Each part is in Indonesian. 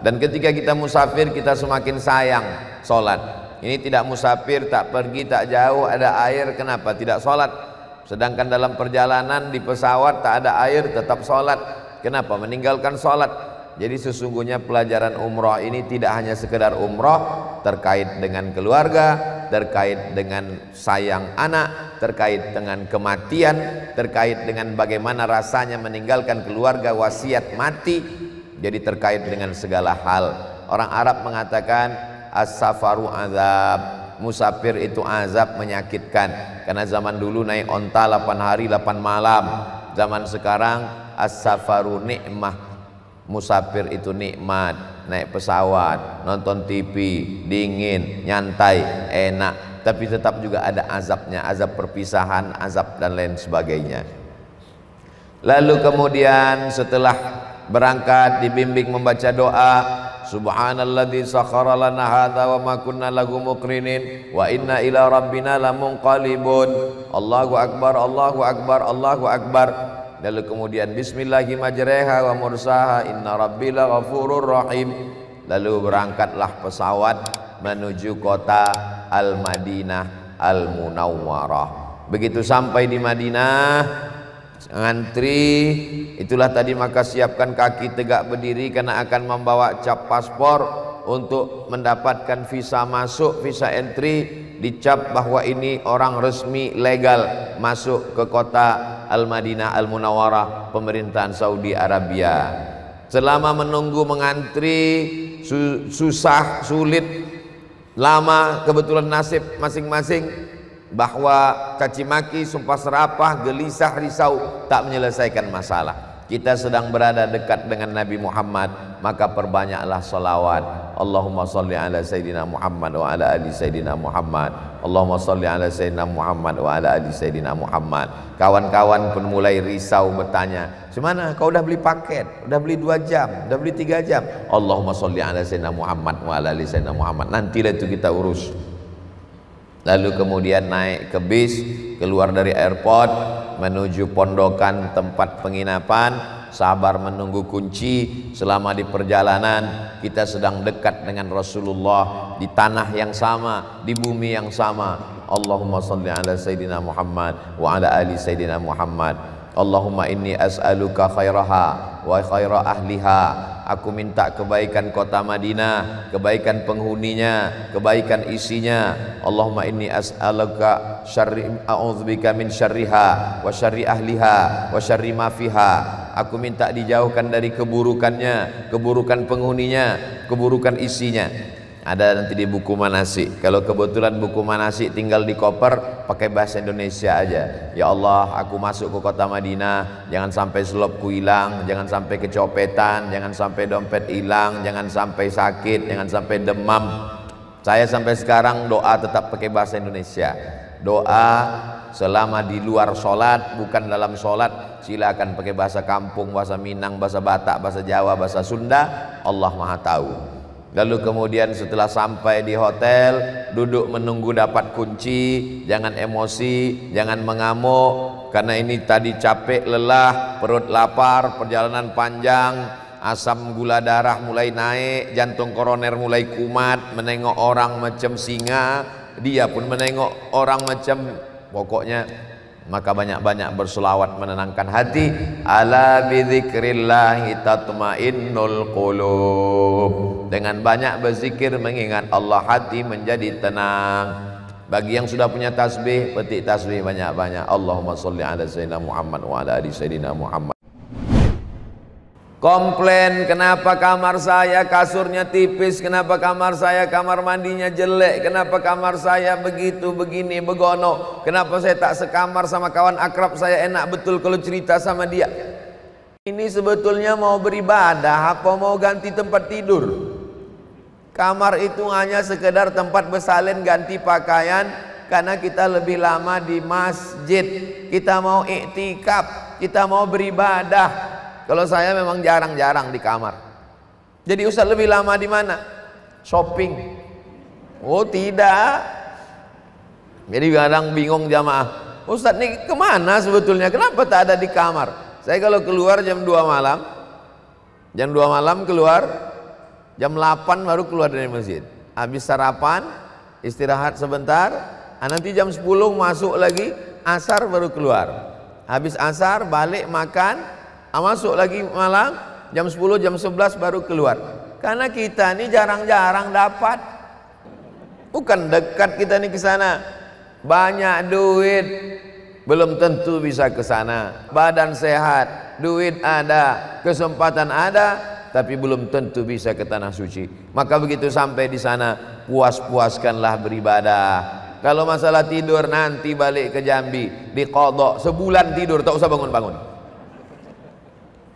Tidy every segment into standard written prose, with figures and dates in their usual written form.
Dan ketika kita musafir, kita semakin sayang sholat. Ini tidak musafir, tak pergi, tak jauh, ada air, kenapa tidak sholat? Sedangkan dalam perjalanan di pesawat tak ada air, tetap sholat. Kenapa meninggalkan sholat? Jadi sesungguhnya pelajaran umroh ini tidak hanya sekedar umroh, terkait dengan keluarga, terkait dengan sayang anak, terkait dengan kematian, terkait dengan bagaimana rasanya meninggalkan keluarga, wasiat mati. Jadi terkait dengan segala hal. Orang Arab mengatakan as-safaru azab, musafir itu azab, menyakitkan. Karena zaman dulu naik onta 8 hari 8 malam. Zaman sekarang as-safaru nikmah, musafir itu nikmat, naik pesawat, nonton TV, dingin, nyantai, enak. Tapi tetap juga ada azabnya, azab perpisahan, azab dan lain sebagainya. Lalu kemudian setelah berangkat dibimbing membaca doa, subhanalladzi sakhkhara lana hadza wa ma kunna lahu muqrinin wa inna ila rabbina lamunqalibun. Allahu akbar, Allahu akbar, Allahu akbar. Lalu kemudian bismillahi majreha wa mursaha inna rabbila ghafurur rahim. Lalu berangkatlah pesawat menuju kota Al-Madinah Al-Munawwarah. Begitu sampai di Madinah, ngantri, itulah tadi maka siapkan kaki tegak berdiri karena akan membawa cap paspor untuk mendapatkan visa masuk, visa entry. Dicap bahwa ini orang resmi legal masuk ke kota Al-Madinah Al-Munawwarah pemerintahan Saudi Arabia. Selama menunggu mengantri susah, sulit, lama, kebetulan nasib masing-masing, bahwa caci maki, sumpah serapah, gelisah, risau tak menyelesaikan masalah. Kita sedang berada dekat dengan Nabi Muhammad, maka perbanyaklah salawat. Allahumma salli ala Sayyidina Muhammad wa ala ali Sayyidina Muhammad. Allahumma salli ala Sayyidina Muhammad wa ala ali Sayyidina Muhammad. Kawan-kawan pun mulai risau bertanya, "Semana kau udah beli paket? Udah beli 2 jam? Udah beli 3 jam?" Allahumma salli ala Sayyidina Muhammad wa ala ali Sayyidina Muhammad. Nantilah itu kita urus. Lalu kemudian naik ke bis, keluar dari airport menuju pondokan tempat penginapan, sabar menunggu kunci. Selama di perjalanan kita sedang dekat dengan Rasulullah, di tanah yang sama, di bumi yang sama. Allahumma salli ala Sayyidina Muhammad wa ala ali Sayyidina Muhammad. Allahumma inni as'aluka khairaha wa khaira ahliha. Aku minta kebaikan kota Madinah, kebaikan penghuninya, kebaikan isinya. Allahumma inni as'aluka syarri, a'udzubika min syarriha wa syarri ahliha wa syarri ma fiha. Aku minta dijauhkan dari keburukannya, keburukan penghuninya, keburukan isinya. Ada nanti di buku manasik. Kalau kebetulan buku manasik tinggal di koper, pakai bahasa Indonesia aja. Ya Allah, aku masuk ke kota Madinah, jangan sampai selopku hilang, jangan sampai kecopetan, jangan sampai dompet hilang, jangan sampai sakit, jangan sampai demam. Saya sampai sekarang doa tetap pakai bahasa Indonesia. Doa selama di luar sholat, bukan dalam sholat, silakan pakai bahasa kampung, bahasa Minang, bahasa Batak, bahasa Jawa, bahasa Sunda. Allah Maha Tahu. Lalu kemudian setelah sampai di hotel, duduk menunggu dapat kunci. Jangan emosi, jangan mengamuk, karena ini tadi capek, lelah, perut lapar, perjalanan panjang, asam gula darah mulai naik, jantung koroner mulai kumat, menengok orang macam singa, dia pun menengok orang macam, pokoknya maka banyak-banyak berselawat menenangkan hati. Ala bidzikrillahi tatmainnul qulub. Dengan banyak berzikir mengingat Allah, hati menjadi tenang. Bagi yang sudah punya tasbih, petik tasbih banyak-banyak. Allahumma sholli ala sayyidina Muhammad wa ala ali sayyidina Muhammad. Komplain, kenapa kamar saya kasurnya tipis, kenapa kamar saya kamar mandinya jelek, kenapa kamar saya begitu, begini, begono, kenapa saya tak sekamar sama kawan akrab saya, enak betul kalau cerita sama dia. Ini sebetulnya mau beribadah apa mau ganti tempat tidur? Kamar itu hanya sekedar tempat bersalin, ganti pakaian, karena kita lebih lama di masjid, kita mau iktikaf, kita mau beribadah. Kalau saya memang jarang-jarang di kamar. Jadi Ustaz lebih lama di mana? Shopping. Oh tidak. Jadi kadang bingung jamaah, Ustaz nih kemana sebetulnya? Kenapa tak ada di kamar? Saya kalau keluar jam 2 malam, jam 2 malam keluar, Jam 8 baru keluar dari masjid. Habis sarapan, istirahat sebentar, nanti jam 10 masuk lagi, asar baru keluar. Habis asar balik makan, masuk lagi malam, jam 10 jam 11 baru keluar. Karena kita ini jarang-jarang dapat. Bukan dekat kita nih ke sana. Banyak duit, belum tentu bisa ke sana. Badan sehat, duit ada, kesempatan ada, tapi belum tentu bisa ke tanah suci. Maka begitu sampai di sana, puas-puaskanlah beribadah. Kalau masalah tidur, nanti balik ke Jambi, diqadha sebulan tidur, tak usah bangun-bangun.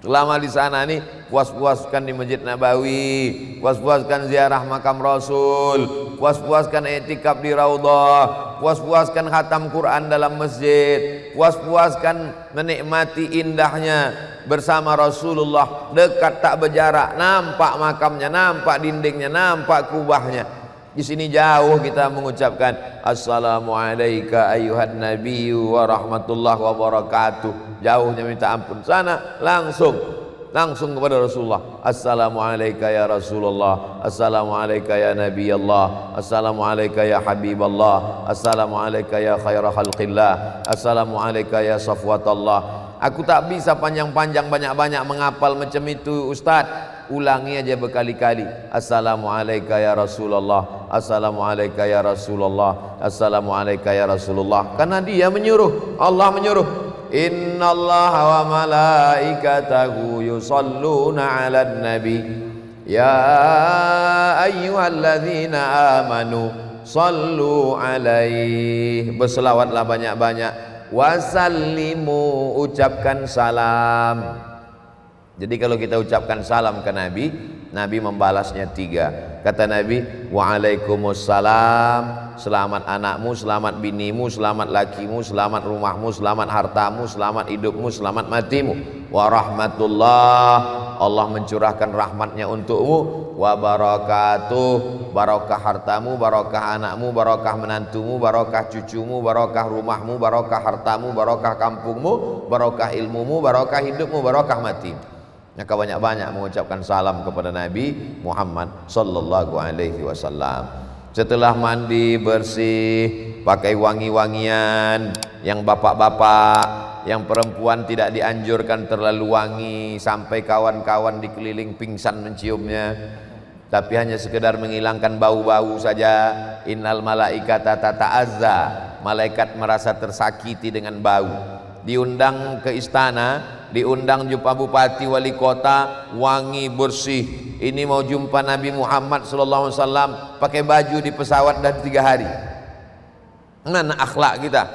Selama di sana nih, puas-puaskan di Masjid Nabawi, puas-puaskan ziarah makam Rasul, puas-puaskan i'tikaf di Raudhah, puas-puaskan khatam Quran dalam masjid, puas-puaskan menikmati indahnya bersama Rasulullah, dekat tak berjarak, nampak makamnya, nampak dindingnya, nampak kubahnya. Di sini jauh kita mengucapkan assalamu alayka ayyuhan nabiyyu wa rahmatullahi wa barakatuh. Jauhnya minta ampun. Sana langsung kepada Rasulullah. Assalamu alayka ya Rasulullah, assalamu alayka ya Nabi Allah, assalamu alayka ya Habiballah, assalamu alayka ya khaira khalqillah, assalamu alayka ya safwatallah. Aku tak bisa panjang-panjang banyak-banyak menghafal macam itu Ustaz. Ulangi aja berkali-kali. Assalamu alayka ya Rasulullah, assalamu alayka ya Rasulullah, assalamu alayka ya Rasulullah. Karena dia menyuruh, Allah menyuruh, innallaha wa malaikatahu yusalluna 'alan nabi ya ayyuhalladzina amanu sallu alaihi. Berselawatlah banyak-banyak. Wasallimu, ucapkan salam. Jadi kalau kita ucapkan salam ke Nabi, Nabi membalasnya 3. Kata Nabi, waalaikumsalam, selamat anakmu, selamat binimu, selamat lakimu, selamat rumahmu, selamat hartamu, selamat hidupmu, selamat matimu. Warahmatullah, Allah mencurahkan rahmatnya untukmu. Wabarakatuh, barokah hartamu, barokah anakmu, barokah menantumu, barokah cucumu, barokah rumahmu, barokah hartamu, barokah kampungmu, barokah ilmumu, barokah hidupmu, barokah matimu. Maka banyak-banyak mengucapkan salam kepada Nabi Muhammad sallallahu alaihi wasallam. Setelah mandi bersih, pakai wangi-wangian. Yang bapak-bapak, yang perempuan tidak dianjurkan terlalu wangi sampai kawan-kawan dikeliling pingsan menciumnya, tapi hanya sekedar menghilangkan bau-bau saja. Innal malaikata tata'azza, malaikat merasa tersakiti dengan bau. Diundang ke istana, diundang jumpa bupati, wali kota, wangi bersih. Ini mau jumpa Nabi Muhammad sallallahu alaihi wasallam, pakai baju di pesawat dan 3 hari. Mana akhlak kita?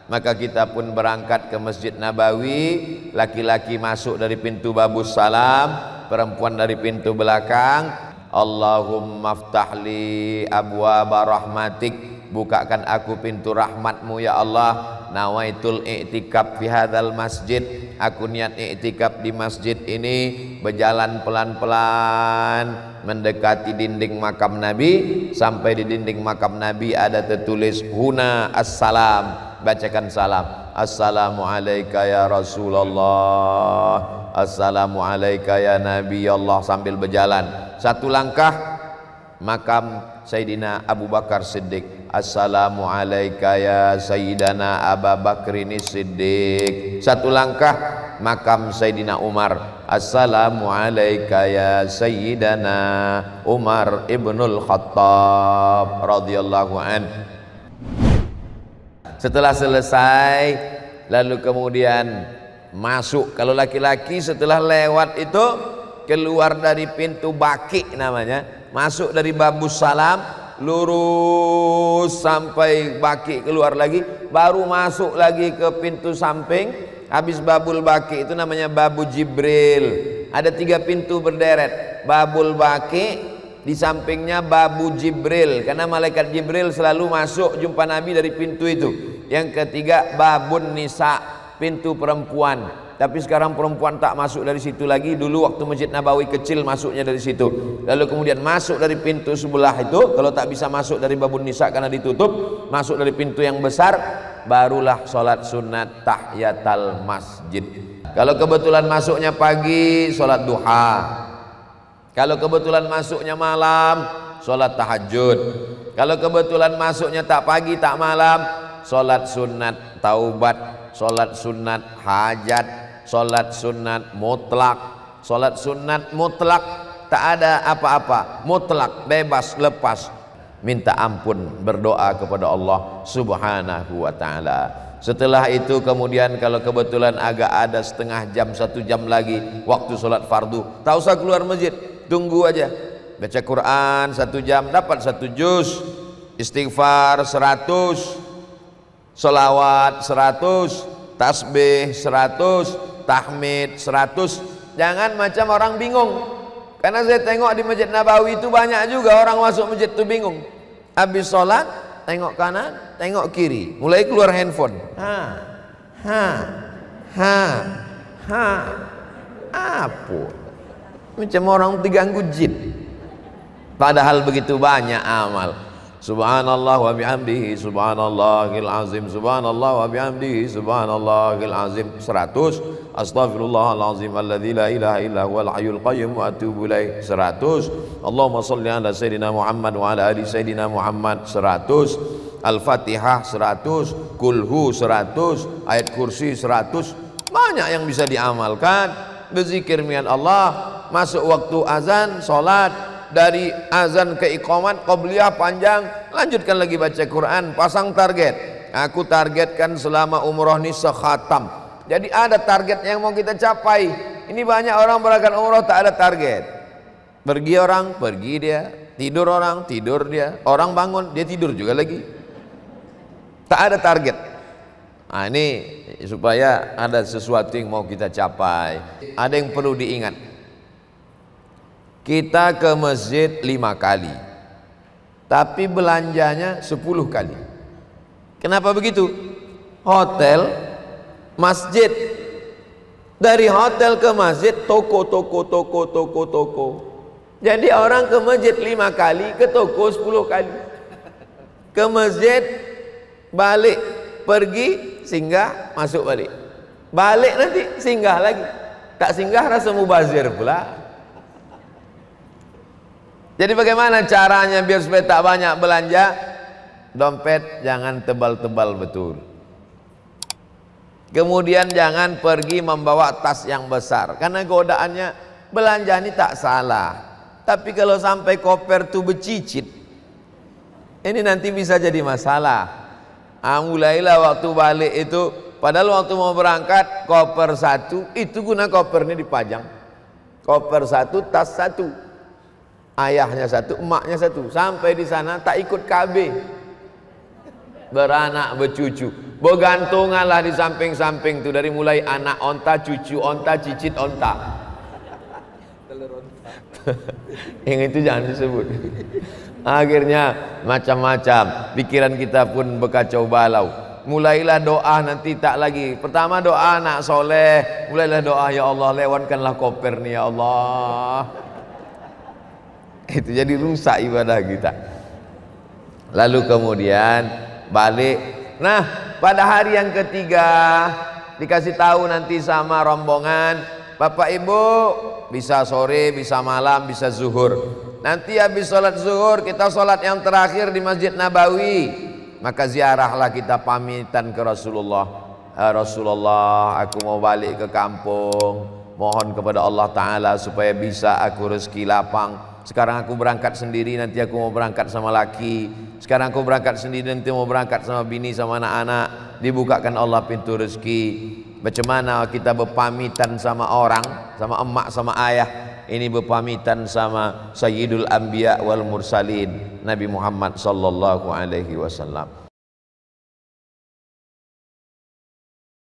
Maka kita pun berangkat ke Masjid Nabawi. Laki-laki masuk dari pintu babus salam, perempuan dari pintu belakang. Allahumma ftahli abwaaba rahmatik, bukakan aku pintu rahmatmu ya Allah. Nawaitul i'tikaf fi hadzal masjid, aku niat i'tikaf di masjid ini. Berjalan pelan-pelan mendekati dinding makam Nabi. Sampai di dinding makam Nabi ada tertulis huna assalam, bacakan salam. Assalamu alayka ya Rasulullah, assalamu alayka ya Nabi Allah. Sambil berjalan 1 langkah makam Sayyidina Abu Bakar Siddiq. Assalamu alayka ya Sayyidina Abu Bakrin Siddiq. 1 langkah makam Sayyidina Umar. Assalamu alayka ya Sayyidina Umar ibnul Khattab radhiyallahu an. Setelah selesai, lalu kemudian masuk. Kalau laki-laki setelah lewat itu keluar dari pintu Baqi namanya, masuk dari babus salam, lurus sampai Baqi, keluar lagi, baru masuk lagi ke pintu samping. Habis babul Baqi itu namanya babu Jibril. Ada 3 pintu berderet. Babul Baqi, di sampingnya babu Jibril, karena malaikat Jibril selalu masuk jumpa Nabi dari pintu itu. Yang ketiga babun nisa, pintu perempuan. Tapi sekarang perempuan tak masuk dari situ lagi. Dulu waktu Masjid Nabawi kecil masuknya dari situ. Lalu kemudian masuk dari pintu sebelah itu. Kalau tak bisa masuk dari babun nisa karena ditutup, masuk dari pintu yang besar, barulah sholat sunat tahiyatul masjid. Kalau kebetulan masuknya pagi, sholat duha. Kalau kebetulan masuknya malam, sholat tahajud. Kalau kebetulan masuknya tak pagi tak malam, sholat sunat taubat, sholat sunat hajat, sholat sunat mutlak. Sholat sunat mutlak, tak ada apa-apa, mutlak, bebas, lepas, minta ampun, berdoa kepada Allah subhanahu wa ta'ala. Setelah itu kemudian kalau kebetulan agak ada setengah jam, 1 jam lagi waktu sholat fardu, tak usah keluar masjid, tunggu aja, baca Quran 1 jam dapat 1 juz, istighfar 100, selawat 100, tasbih 100, tahmid 100. Jangan macam orang bingung, karena saya tengok di Masjid Nabawi itu banyak juga orang masuk masjid itu bingung. Habis sholat tengok kanan, tengok kiri, mulai keluar handphone. Apa? Macam orang diganggu jin. Padahal begitu banyak amal. Subhanallah wa bihamdihi subhanallahil azim, subhanallah wa bihamdihi subhanallahil azim 100, astaghfirullahalazim alladzi la ilaha illa huwal hayyul qayyum wa atubu ilaih 100, Allahumma shalli ala sayyidina Muhammad wa ala ali sayyidina Muhammad 100, Al-Fatihah 100, Kulhu 100, ayat kursi 100. Banyak yang bisa diamalkan. Berzikir dengan Allah, masuk waktu azan, sholat, dari azan ke iqamat, qabliyah panjang, lanjutkan lagi baca Quran, pasang target. Aku targetkan selama umroh ini sekhatam. Jadi ada target yang mau kita capai. Ini banyak orang berangkat umroh tak ada target. Pergi orang, pergi dia. Tidur orang, tidur dia. Orang bangun, dia tidur juga lagi. Tak ada target. Nah, ini supaya ada sesuatu yang mau kita capai. Ada yang perlu diingat. Kita ke masjid 5 kali, tapi belanjanya 10 kali. Kenapa begitu? Hotel, masjid. Dari hotel ke masjid, toko. Jadi orang ke masjid 5 kali, ke toko 10 kali. Ke masjid, balik, pergi, singgah, masuk balik. Balik nanti, singgah lagi. Tak singgah rasa mubazir pula. Jadi bagaimana caranya biar supaya tak banyak belanja? Dompet jangan tebal-tebal betul. Kemudian jangan pergi membawa tas yang besar, karena godaannya belanja ini tak salah. Tapi kalau sampai koper tuh becicit, ini nanti bisa jadi masalah. Mulailah waktu balik itu, padahal waktu mau berangkat koper 1, itu guna koper ini dipajang. Koper 1, tas 1. Ayahnya 1, emaknya 1. Sampai di sana tak ikut KB, beranak bercucu, bergantunganlah di samping-samping tuh, dari mulai anak onta, cucu onta, cicit onta. Yang itu jangan disebut. Akhirnya macam-macam, pikiran kita pun berkacau balau. Mulailah doa nanti tak lagi. Pertama doa anak soleh, mulailah doa, ya Allah lewatkanlah koper nih ya Allah. Itu jadi rusak ibadah kita. Lalu kemudian balik. Nah, pada hari yang ketiga dikasih tahu nanti sama rombongan, Bapak Ibu bisa sore, bisa malam, bisa zuhur. Nanti habis sholat zuhur kita sholat yang terakhir di Masjid Nabawi. Maka ziarahlah kita, pamitan ke Rasulullah. Rasulullah, aku mau balik ke kampung. Mohon kepada Allah Ta'ala supaya bisa aku rezeki lapang. Sekarang aku berangkat sendiri, nanti aku mau berangkat sama laki. Sekarang aku berangkat sendiri, nanti mau berangkat sama bini, sama anak-anak. Dibukakan Allah pintu rezeki. Bagaimana kita berpamitan sama orang, sama emak, sama ayah. Ini berpamitan sama Sayyidul Anbiya wal Mursalin, Nabi Muhammad sallallahu alaihi wasallam.